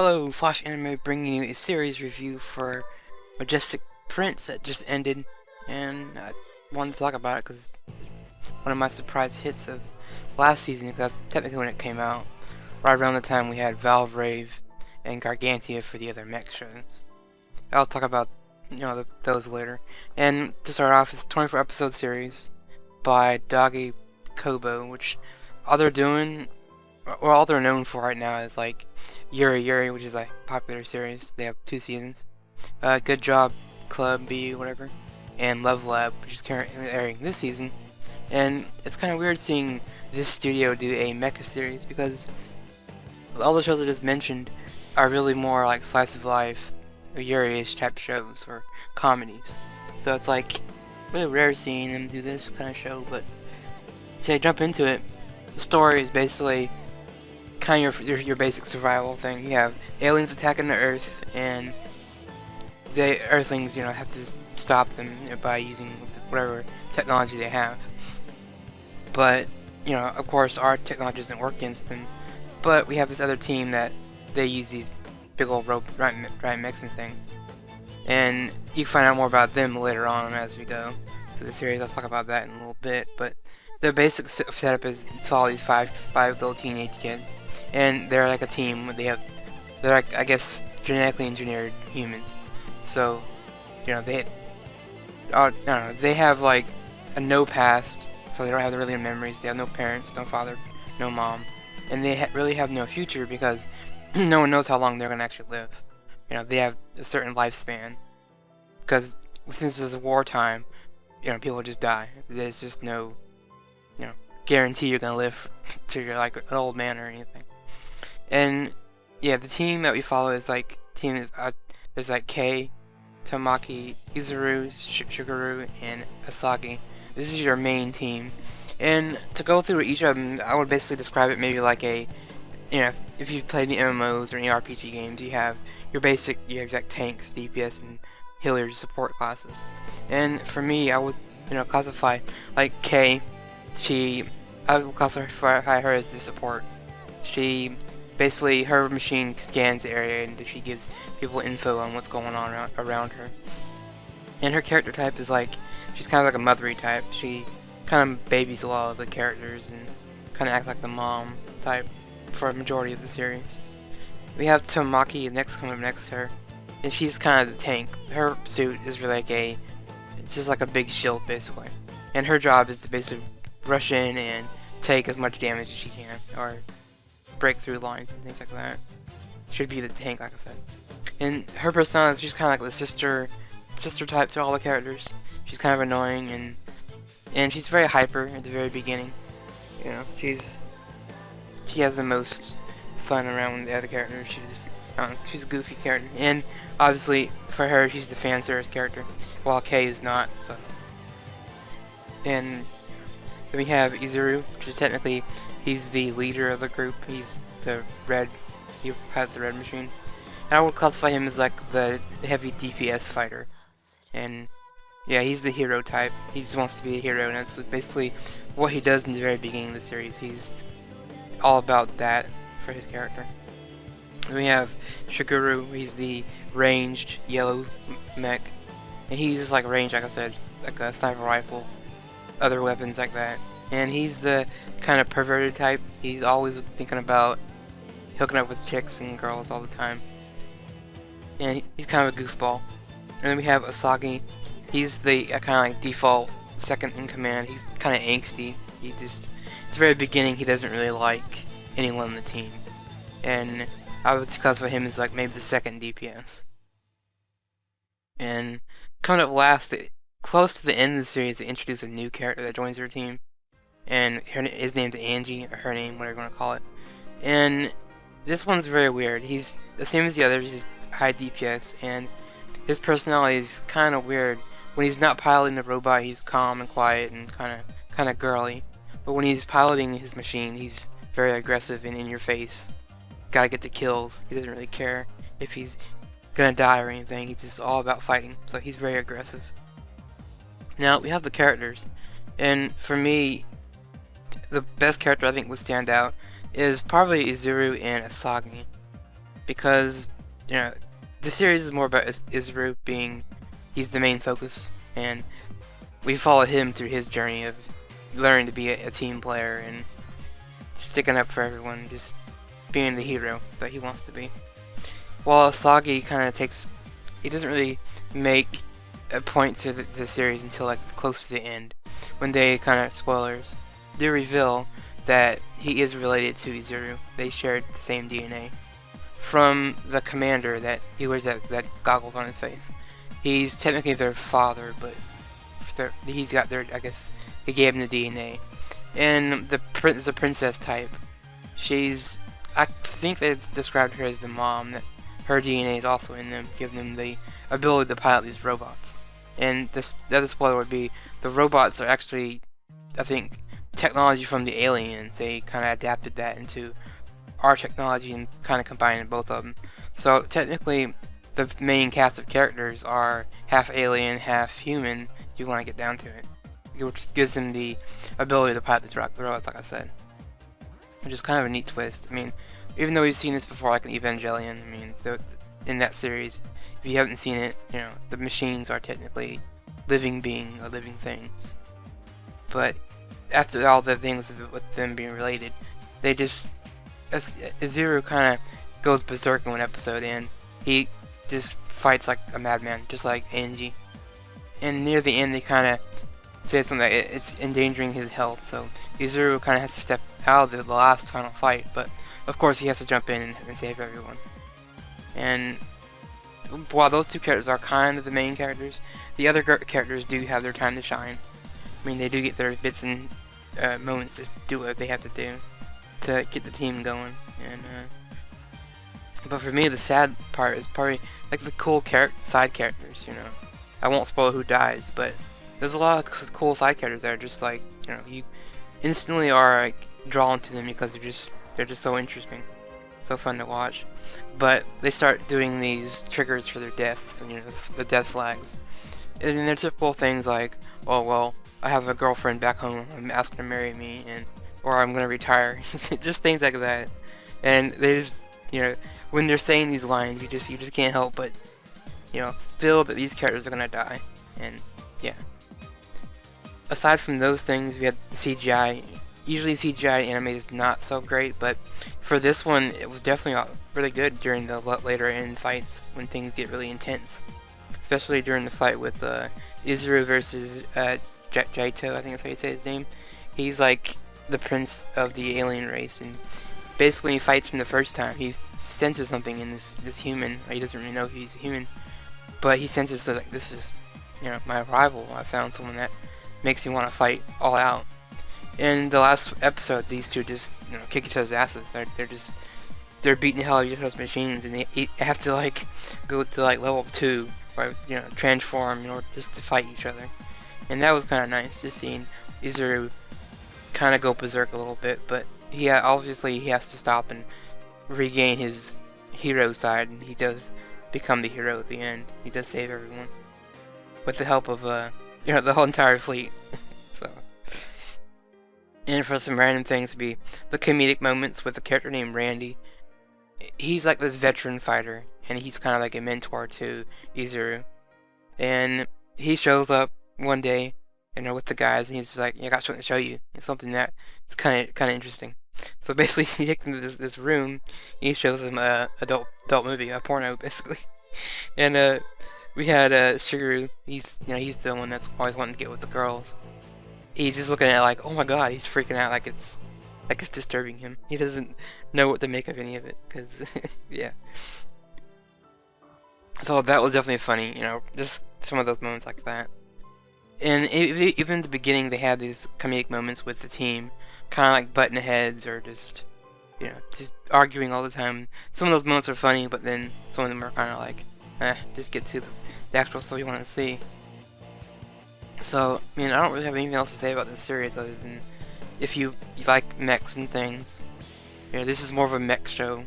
Hello, Flash Anime bringing you a series review for Majestic Prince that just ended, and I wanted to talk about it because one of my surprise hits of last season, because that's technically when it came out, right around the time we had Valve Rave and Gargantia for the other mech shows. I'll talk about those later. And to start off, it's a 24 episode series by Dagi Kobo, which all they're doing, or all they're known for right now is like Yuri, which is a popular series. They have 2 seasons. Good Job Club B, whatever, and Love Lab, which is currently airing this season. And it's kind of weird seeing this studio do a mecha series because all the shows I just mentioned are really more like slice of life, or Yuri-ish type shows or comedies. So it's like really rare seeing them do this kind of show. But to jump into it, the story is basically kind of your basic survival thing. You have aliens attacking the Earth, and the Earthlings, have to stop them by using whatever technology they have. But, of course, our technology doesn't work against them. But we have this other team that they use these big old giant mechs and things. And you can find out more about them later on as we go through the series. I'll talk about that in a little bit. But the basic setup is to follow these five little teenage kids. And they're like a team. They're like, I guess, genetically engineered humans. So, they have like a no past, so they don't have really memories. They have no parents, no father, no mom, and they really have no future because no one knows how long they're gonna actually live. They have a certain lifespan because since this is wartime, people just die. There's just no, guarantee you're gonna live till you're like an old man or anything. And yeah, the team that we follow is like there's like Kei, Tamaki, Izuru, Shigeru, and Asagi. This is your main team. And to go through each of them, I would basically describe it maybe like a, if you've played any MMOs or any RPG games, you have like tanks, DPS, and healers, support classes. And for me, I would, classify like Kei. I would classify her as the support. Basically, her machine scans the area and she gives people info on what's going on around her. And her character type is like, she's kind of like a mothery type. She kind of babies a lot of the characters and kind of acts like the mom type for a majority of the series. We have Tamaki coming up next to her, and she's kind of the tank. Her suit is really like it's just like a big shield basically. And her job is to basically rush in and take as much damage as she can, or break through lines and things like that. Should be the tank, like I said. And her personality is just kind of like the sister type to all the characters. She's kind of annoying and she's very hyper at the very beginning. She has the most fun around the other characters. She's a goofy character, and obviously for her she's the fan service character, while Kei is not. So, and then we have Izuru, which is technically he's the leader of the group. He has the red machine. And I would classify him as like the heavy DPS fighter. And yeah, he's the hero type. He just wants to be a hero, and that's basically what he does in the very beginning of the series. He's all about that for his character. Then we have Shigeru. He's the ranged yellow mech. And he uses like range, like I said, like a sniper rifle, other weapons like that. And he's the kind of perverted type. He's always thinking about hooking up with chicks and girls all the time. And he's kind of a goofball. And then we have Asagi. He's the kind of like default second in command. He's kind of angsty. At the very beginning, he doesn't really like anyone on the team. And I would classify him as like maybe the second DPS. And coming up last, close to the end of the series, they introduce a new character that joins their team. And his name's Angie, or her name, whatever you want to call it. And this one's very weird. He's the same as the others. He's high DPS, and his personality is kind of weird. When he's not piloting the robot, he's calm and quiet and kind of girly. But when he's piloting his machine, he's very aggressive and in your face. Gotta get the kills. He doesn't really care if he's gonna die or anything. He's just all about fighting. So he's very aggressive. Now we have the characters, and for me, the best character I think would stand out is probably Izuru and Asagi, because you know the series is more about Izuru being he's the main focus, and we follow him through his journey of learning to be a team player and sticking up for everyone, just being the hero that he wants to be. While Asagi kind of takes, he doesn't really make a point to the series until like close to the end, when they kind of, spoilers, do reveal that he is related to Izuru. They shared the same DNA from the commander that he wears that goggles on his face. He's technically their father, but he's got their, I guess he gave him the DNA. And the princess type, I think they've described her as the mom, that her DNA is also in them, giving them the ability to pilot these robots. And the other spoiler would be, the robots are actually, I think, technology from the aliens. They kind of adapted that into our technology and kind of combined both of them. So technically, the main cast of characters are half alien, half human, if you want to get down to it. Which gives them the ability to pilot these robots, like I said. Which is kind of a neat twist. I mean, even though we've seen this before, like in Evangelion, I mean, in that series, if you haven't seen it, you know, the machines are technically living beings or living things. But after all the things with them being related, they just, Izuru kind of goes berserk in one episode, and he just fights like a madman, just like Angie. And near the end, they kind of say something that it's endangering his health, so Izuru kind of has to step out of the last final fight, but of course he has to jump in and save everyone. And while those two characters are kind of the main characters, the other characters do have their time to shine. I mean, they do get their bits and moments to do what they have to do to get the team going. And but for me, the sad part is probably like the cool side characters. You know, I won't spoil who dies, but there's a lot of cool side characters that are just like, you know, you instantly are like drawn to them because they're just so interesting, so fun to watch. But they start doing these triggers for their deaths, you know, the death flags, and they're typical things like, oh well, I have a girlfriend back home, I'm asking her to marry me, or I'm gonna retire, just things like that. And they just, you know, when they're saying these lines, you just can't help but, you know, feel that these characters are gonna die. And yeah. Aside from those things, we had CGI. Usually CGI anime is not so great, but for this one, it was definitely really good during the later end fights when things get really intense. Especially during the fight with Izuru versus Jaito, I think that's how you say his name. He's like the prince of the alien race, and basically when he fights him the first time, he senses something in this human. He doesn't really know he's a human, but he senses that, like, this is, you know, my rival. I found someone that makes me want to fight all out. In the last episode, these two just, you know, kick each other's asses. They're beating the hell out of each other's machines, and they have to like go to like level 2, or, you know, transform in order just to fight each other. And that was kind of nice, just seeing Izuru kind of go berserk a little bit. But obviously he has to stop and regain his hero side, and he does become the hero at the end. He does save everyone with the help of you know, the whole entire fleet. So, and for some random things to be the comedic moments with a character named Randy. He's like this veteran fighter, and he's kind of like a mentor to Izuru. And he shows up one day, you know, with the guys, and he's just like, yeah, I got something to show you. It's something that it's kind of interesting. So basically, he takes him to this room, and he shows him a adult movie, a porno, basically. And we had Shigeru. He's the one that's always wanting to get with the girls. He's just looking at it like, oh my god, he's freaking out like it's disturbing him. He doesn't know what to make of any of it, cause yeah. So that was definitely funny, you know, just some of those moments like that. And even in the beginning, they had these comedic moments with the team, kind of like butting heads or just, you know, just arguing all the time. Some of those moments are funny, but then some of them are kind of like, just get to the actual stuff you want to see. So, I mean, I don't really have anything else to say about this series other than if you like mechs and things, you know, this is more of a mech show.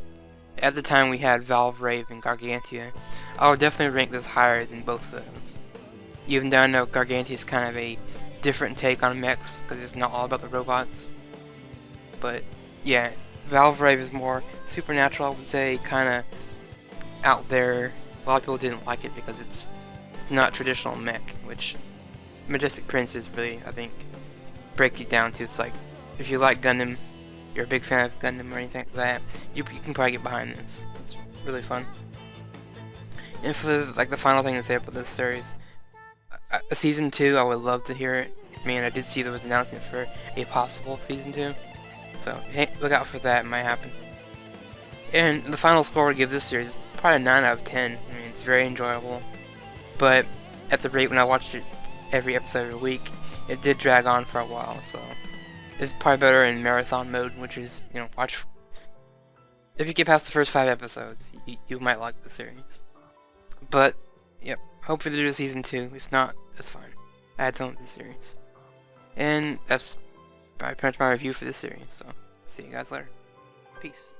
At the time we had Valve Rave and Gargantia. I would definitely rank this higher than both of those. Even though I know Gargantia is kind of a different take on mechs, because it's not all about the robots. But, yeah, Valve Rave is more supernatural, I would say, kind of out there. A lot of people didn't like it because it's not traditional mech, which Majestic Prince is really, I think, break it down to. It's like, if you like Gundam, you're a big fan of Gundam or anything like that, you can probably get behind this. It's really fun. And for like the final thing to say about this series, a season 2, I would love to hear it. I mean, I did see there was an announcement for a possible season 2, so hey, look out for that. It might happen. And the final score I give this series is probably a 9 out of 10. I mean, it's very enjoyable, but at the rate when I watched it every episode every week, it did drag on for a while. So it's probably better in marathon mode, which is, you know, watch. If you get past the first 5 episodes, you might like the series. But yep, hopefully they do a season 2. If not, that's fine. I had fun with this series, and that's pretty much my review for this series. So see you guys later. Peace.